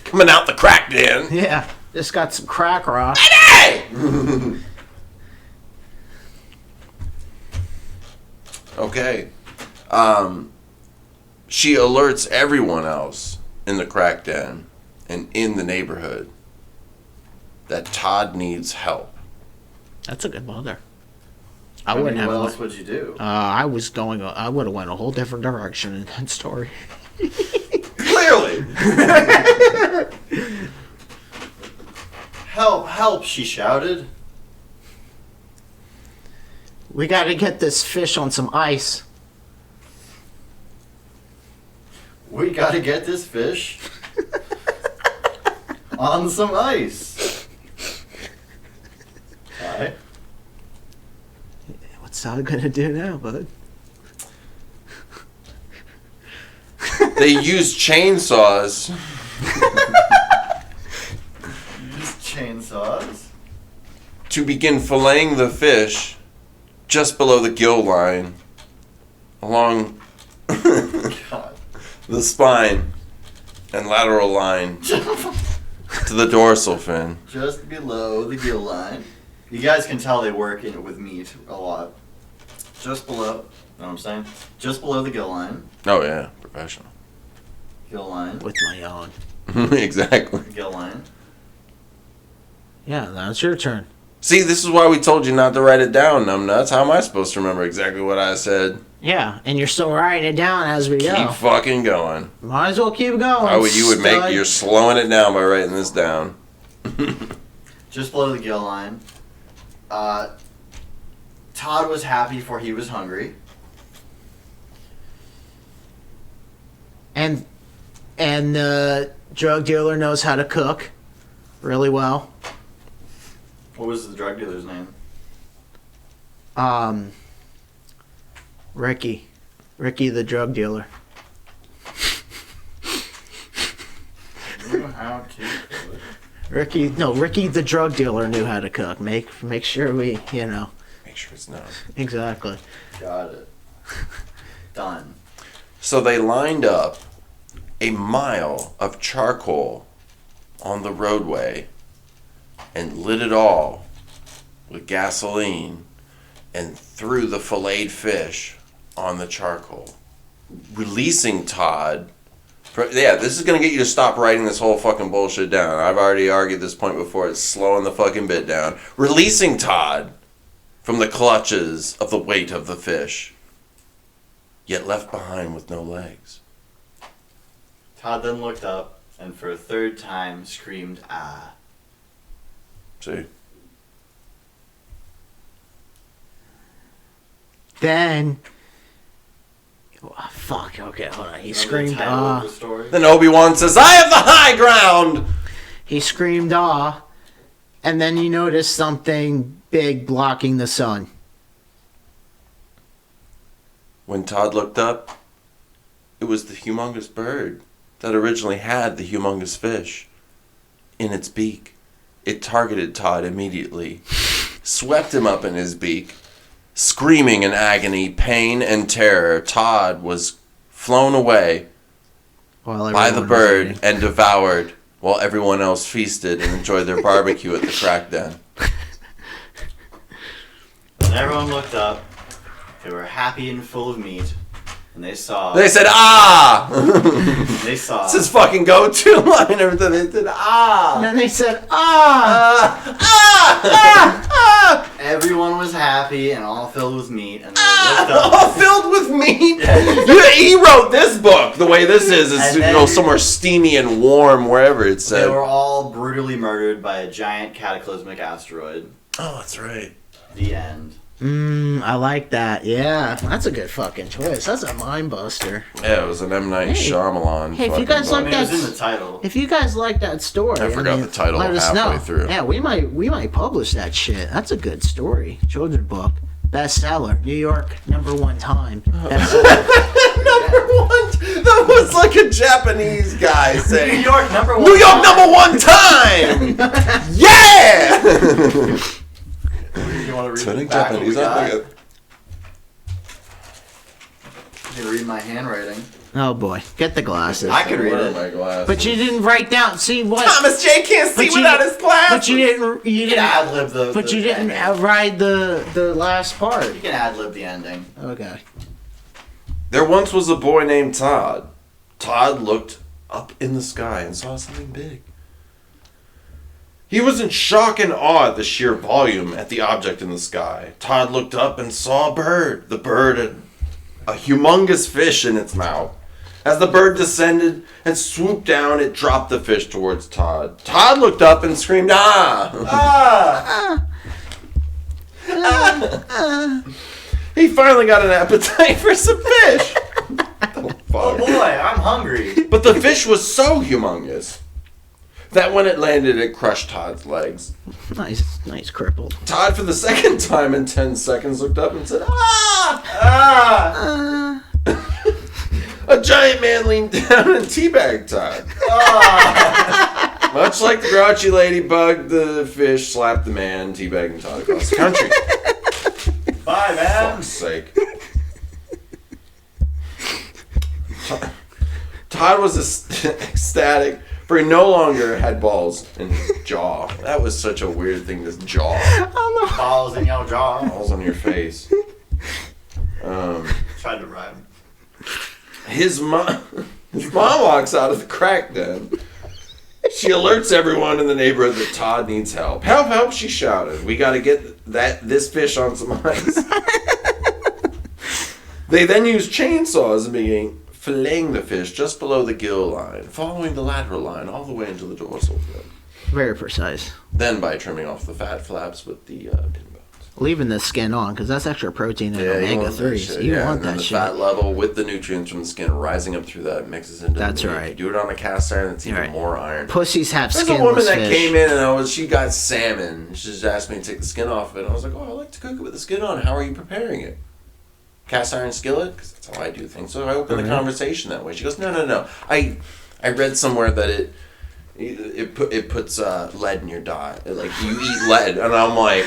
Coming out the crack den. Yeah, just got some crack rock. Hey! Okay. She alerts everyone else in the crack den and in the neighborhood that Todd needs help. That's a good mother. I wouldn't What have. else would you do? I was going. I would have went a whole different direction in that story. Clearly. Help, help, she shouted. We got to get this fish on some ice. We gotta get this fish on some ice. Hi. What's Todd gonna do now, bud? They use chainsaws. Use chainsaws. To begin filleting the fish just below the gill line along God. the spine and lateral line to the dorsal fin. Just below the gill line. You guys can tell they work in it with meat a lot. Just below, you know what I'm saying? Just below the gill line. Oh yeah, professional. Gill line. With my own. Exactly. Gill line. Yeah, now it's your turn. See, this is why we told you not to write it down, numbnuts. How am I supposed to remember exactly what I said? Yeah, and you're still writing it down as we Keep go. fucking going. Might as well keep going. You're slowing it down by writing this down. Just below the gill line. Todd was happy for he was hungry. And the drug dealer knows how to cook really well. What was the drug dealer's name? Ricky the drug dealer. Knew how to cook. Ricky the drug dealer knew how to cook. Make sure we, Make sure it's not. exactly. Got it. Done. So they lined up a mile of charcoal on the roadway and lit it all with gasoline and threw the filleted fish on the charcoal. releasing Todd. This is going to get you to stop writing this whole fucking bullshit down. I've already argued this point before. It's slowing the fucking bit down. Releasing Todd from the clutches of the weight of the fish, yet left behind with no legs. Todd then looked up and for a third time screamed, "Ah." See? Then, oh, fuck. Okay, hold on. He Remember screamed, the title "Ah!" of the story? Then Obi-Wan says, "I have the high ground!" He screamed, "Ah!" And then you notice something big blocking the sun. When Todd looked up, it was the humongous bird that originally had the humongous fish in its beak. It targeted Todd immediately, swept him up in his beak. Screaming in agony, pain, and terror, Todd was flown away by the bird and devoured while everyone else feasted and enjoyed their barbecue at the crack den. When everyone looked up, they were happy and full of meat, and they saw. They said, "Ah!" They saw. It's his fucking go-to line and everything. They said, "Ah!" And then they said, "Ah!" Everyone was happy and all filled with meat, and they looked up. All filled with meat. He wrote this book. The way this is somewhere steamy and warm, wherever it said. They were all brutally murdered by a giant cataclysmic asteroid. Oh, that's right. The end. I like that. Yeah, that's a good fucking choice. That's a mind buster. Yeah, it was an M. Night Hey. Shyamalan. Hey, if you fucking guys book. I mean, it was in the title. If you guys like that story, I forgot the title let us halfway know. through. Yeah, we might publish that shit. That's a good story. Children's book, bestseller, New York #1 time. Bestseller. #1. That was like a Japanese guy saying, New York #1. New York #1 time. Yeah. You want to read Turning back what we Japanese. got? I You can read my handwriting. Oh boy, get the glasses. I could read wear it. my glasses. But you didn't write down. See what? Thomas J can't see But you- without his glasses. But you didn't. You You can didn't. ad lib the. But you didn't ending. write the last part. You can ad lib the ending. Okay. There once was a boy named Todd. Todd looked up in the sky and saw something big. He was in shock and awe at the sheer volume at the object in the sky. Todd looked up and saw a bird. The bird had a humongous fish in its mouth. As the bird descended and swooped down, it dropped the fish towards Todd. Todd looked up and screamed, "Ah! Ah!" He finally got an appetite for some fish. Oh boy, I'm hungry. But the fish was so humongous that when it landed, it crushed Todd's legs. Nice crippled. Todd, for the second time in 10 seconds, looked up and said, "Ah! Ah!" A giant man leaned down and teabagged Todd. Ah! Much like the Grouchy Ladybug, the fish slapped the man, teabagging Todd across the country. Bye, man. Fuck's sake. Todd was ecstatic, for he no longer had balls in his jaw. That was such a weird thing, this jaw. Balls in your jaw. Balls on your face. Tried to rhyme. His mom walks out of the crack den. She alerts everyone in the neighborhood that Todd needs help. "Help, help," she shouted. "We gotta get this fish on some ice." They then use chainsaws and began filleting the fish just below the gill line, following the lateral line all the way into the dorsal fin. Very precise. Then by trimming off the fat flaps with the pin bones. Leaving the skin on, because that's extra protein and you omega want that 3s. shit. You Yeah, want and then that the shit. fat level with the nutrients from the skin rising up through that mixes into That's the meat. right. If you do it on a cast iron, it's even Right. more iron. Pussies have There's skinless a woman that fish. came in and she got salmon. She just asked me to take the skin off of it. And I was like, "Oh, I like to cook it with the skin on. How are you preparing it? Cast iron skillet?" Because that's how I do things. So I opened the conversation that way. She goes, No. I read somewhere that it puts lead in your diet. Like you eat lead, and I'm like,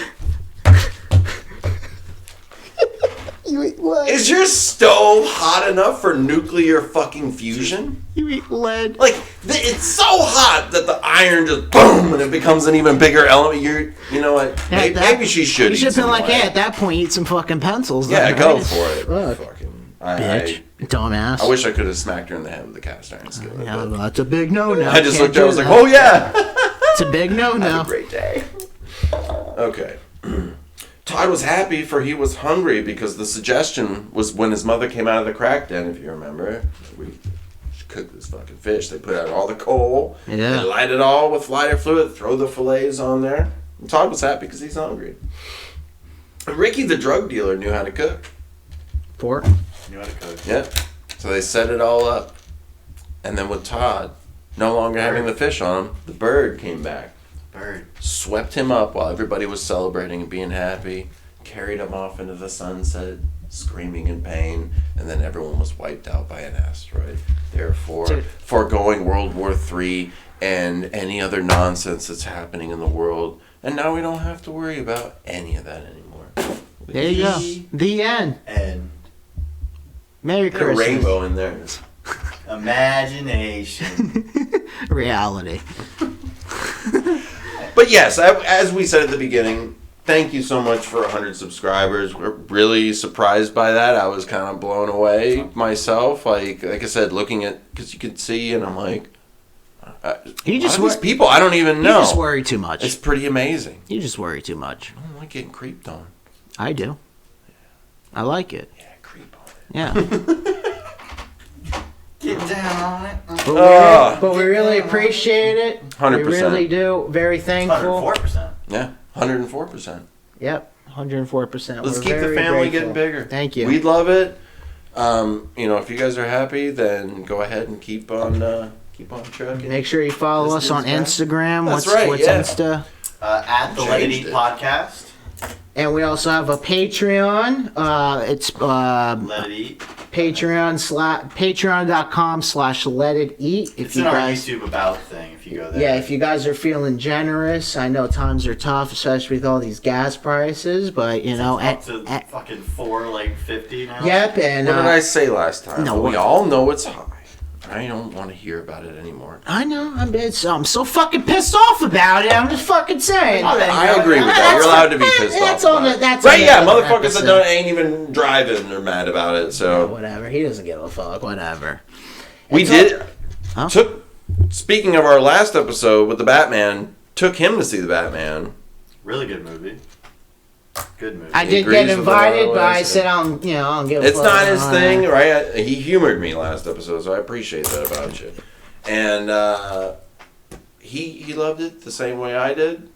You eat lead. is your stove hot enough for nuclear fucking fusion? You eat lead. Like, it's so hot that the iron just boom and it becomes an even bigger element. You know what? Maybe she should. You should eat have been some like, lead. yeah, at that point, eat some fucking pencils. Yeah, then, go right? for it. Fuck. Fucking Bitch. Dumbass. I wish I could have smacked her in the head with the cast iron skillet. Yeah, but well, that's a big no-no. I just Can't looked at it, I was do like, that. oh yeah! It's a big no-no. Have a great day. Okay. Todd was happy for he was hungry because the suggestion was when his mother came out of the crack den, if you remember, we should cook this fucking fish. They put out all the coal, Yeah. they light it all with lighter fluid, throw the fillets on there. And Todd was happy because he's hungry. And Ricky, the drug dealer, knew how to cook. Pork. You know how to cook. Yep. So they set it all up. And then with Todd no longer having the fish on him, the bird came back. Bird. Swept him up while everybody was celebrating and being happy, carried him off into the sunset, screaming in pain, and then everyone was wiped out by an asteroid. Therefore, foregoing World War III and any other nonsense that's happening in the world. And now we don't have to worry about any of that anymore. There you go. The end. And Merry Put a Christmas. rainbow in there. imagination. Reality. But yes, as we said at the beginning, thank you so much for 100 subscribers. We're really surprised by that. I was kind of blown away myself. Like I said, looking at, because you could see, and I'm like, You just these people I don't even You know. just worry too much. It's pretty amazing. You just worry too much. I don't like getting creeped on. I do. I like it. Yeah, creep on it. Yeah. Get down on it. But we really appreciate it. 100%. We really do. Very thankful. 104%. Yeah, 104%. Yep. 104%. Let's We're keep the very family grateful. getting bigger. Thank you. We'd love it. If you guys are happy, then go ahead and keep on trucking. Make sure you follow This us on dude's back. Instagram. That's What's right, yeah. Insta? At the Let It Changed Eat it. podcast. And we also have a Patreon. It's Let It Eat. patreon.com/letiteat. It's in our YouTube about thing if you go there. Yeah, if you guys are feeling generous, I know times are tough, especially with all these gas prices, but you know, Up to fucking $4.50 now. yep, and What did I say last time? no, we what- all know it's high. I don't want to hear about it anymore. I know, I'm so fucking pissed off about it. I'm just fucking saying. I agree with that. You're allowed to be pissed That's off. on about the- it. that's right, on yeah, the motherfuckers that episode. ain't even driving are mad about it. So Whatever. He doesn't give a fuck. Whatever. we It's did. Huh? Speaking of our last episode with the Batman, took him to see the Batman. Really good movie. Good movie. I He did agrees get with invited, what but I I said. said I don't give a It's fuck. not his thing, right? He humored me last episode, so I appreciate that about you. And he loved it the same way I did.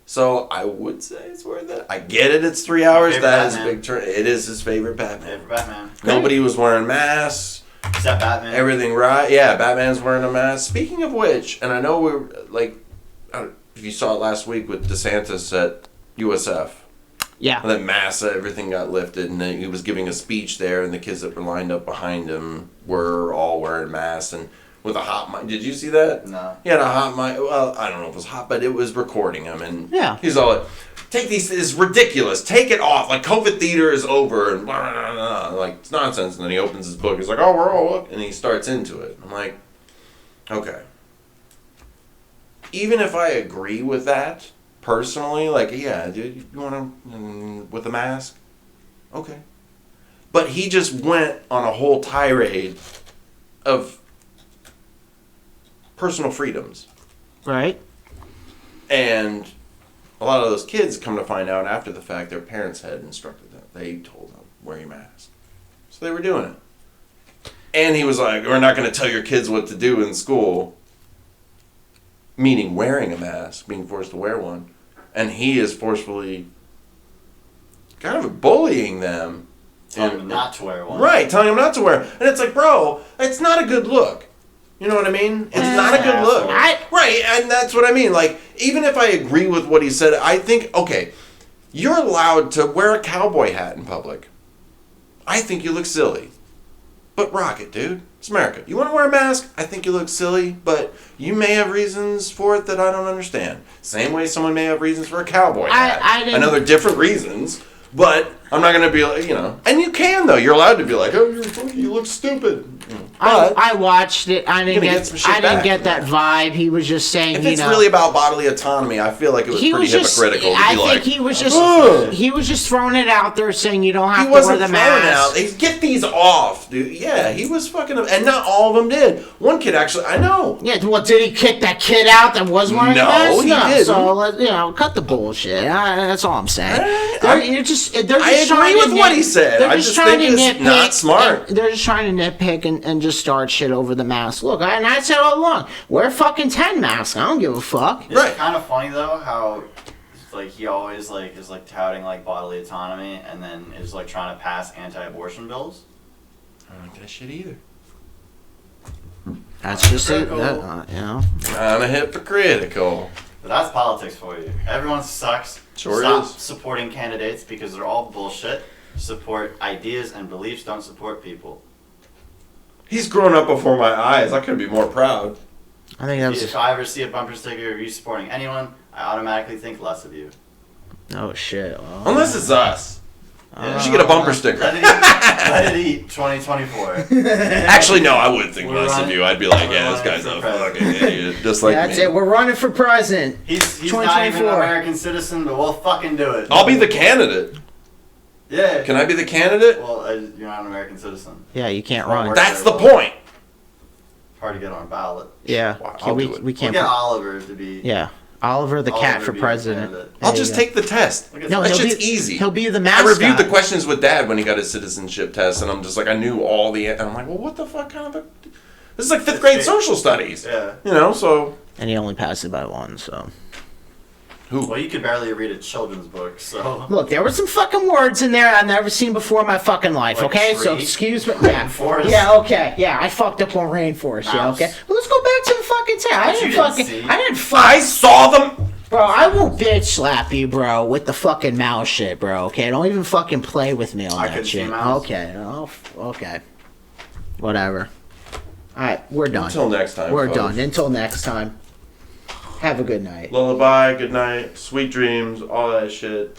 So I would say it's worth it. I get it. It's 3 hours. Favorite That is a Batman. big turn. It is his favorite Batman. Favorite Batman. Nobody was wearing masks. Except Batman. Everything right. Yeah, Batman's wearing a mask. Speaking of which, and I know we're like, if you saw it last week with DeSantis at USF. Yeah. And then massa, everything got lifted, and then he was giving a speech there, and the kids that were lined up behind him were all wearing masks and with a hot mic. Did you see that? No. He had a hot mic. Well, I don't know if it was hot, but it was recording him, and Yeah. he's all like, "Take these. It's ridiculous. Take it off. Like COVID theater is over, and blah, blah, blah, blah. Like it's nonsense." And then he opens his book. He's like, "Oh, we're all," and he starts into it. I'm like, okay. Even if I agree with that. Personally, like, yeah, dude, you want to, with a mask? Okay. But he just went on a whole tirade of personal freedoms. Right. And a lot of those kids come to find out after the fact their parents had instructed them. They told them, wear your mask. So they were doing it. And he was like, we're not going to tell your kids what to do in school. Meaning wearing a mask, being forced to wear one. And he is forcefully kind of bullying them. Telling them not to wear one. Right, telling them not to wear. And it's like, bro, it's not a good look. You know what I mean? It's not a good look. Right, and that's what I mean. Like, even if I agree with what he said, I think, okay, you're allowed to wear a cowboy hat in public. I think you look silly. But rock it, dude. It's America. You want to wear a mask? I think you look silly, but you may have reasons for it that I don't understand. Same way someone may have reasons for a cowboy hat. I didn't- I know they're different reasons, but I'm not gonna be like, you know, and you can though. You're allowed to be like, oh, you look stupid. But I watched it. I didn't get that vibe. He was just saying, if it's really about bodily autonomy, I feel like it was pretty hypocritical. I think he was just throwing it out there, saying you don't have to wear the mask. Get these off, dude. Yeah, he was fucking, and not all of them did. One kid actually, I know. Yeah, well, did he kick that kid out that was wearing the mask? No, he didn't. So cut the bullshit. That's all I'm saying. I agree with what he said. I just think it's not smart. They're just trying to nitpick and just start shit over the mask. Look, and I said all along, wear fucking 10 masks. I don't give a fuck. It's kind of funny though how like he always like is like touting like bodily autonomy and then is like trying to pass anti-abortion bills. I don't like that shit either. That's just it. Kind of hypocritical. But that's politics for you. Everyone sucks. Sure Stop is. supporting candidates because they're all bullshit. Support ideas and beliefs. Don't support people. He's grown up before my eyes. I couldn't be more proud. I think that was. If I ever see a bumper sticker of you supporting anyone, I automatically think less of you. Oh shit. Well, Unless it's us. You should get a bumper sticker. Let it eat 2024. Actually, no, I would think less of you. I'd be like, yeah, this guy's a fucking idiot. Just like that's me. it. We're running for president. He's not even an American citizen, but we'll fucking do it. I'll be the candidate. Yeah. Can I be the candidate? Well, you're not an American citizen. Yeah, you can't run. That's the point. Hard to get on a ballot. Yeah. I'll do it. We can't. We'll get Oliver to be. Yeah. Oliver the cat for president. I'll just take the test. No, that shit's easy. He'll be the mascot. I reviewed the questions with Dad when he got his citizenship test, and I'm just like, I knew all the. And I'm like, well, what the fuck kind of a. This is like 5th grade social studies. Yeah. You know, so. And he only passed it by one, so. Who? Well, you could barely read a children's book, so. Look, there were some fucking words in there I've never seen before in my fucking life, like okay? tree, So excuse me. Yeah. rainforest. Yeah, okay. Yeah, I fucked up on rainforest, yeah, okay? Well, let's go back to the fucking town. I saw them! Bro, I will bitch slap you, bro, with the fucking mouse shit, bro, okay? Don't even fucking play with me on that shit. Okay. Oh, okay. Whatever. Alright, we're done. Until next time. We're folks. done. Until next time. Have a good night. Lullaby, good night, sweet dreams, all that shit.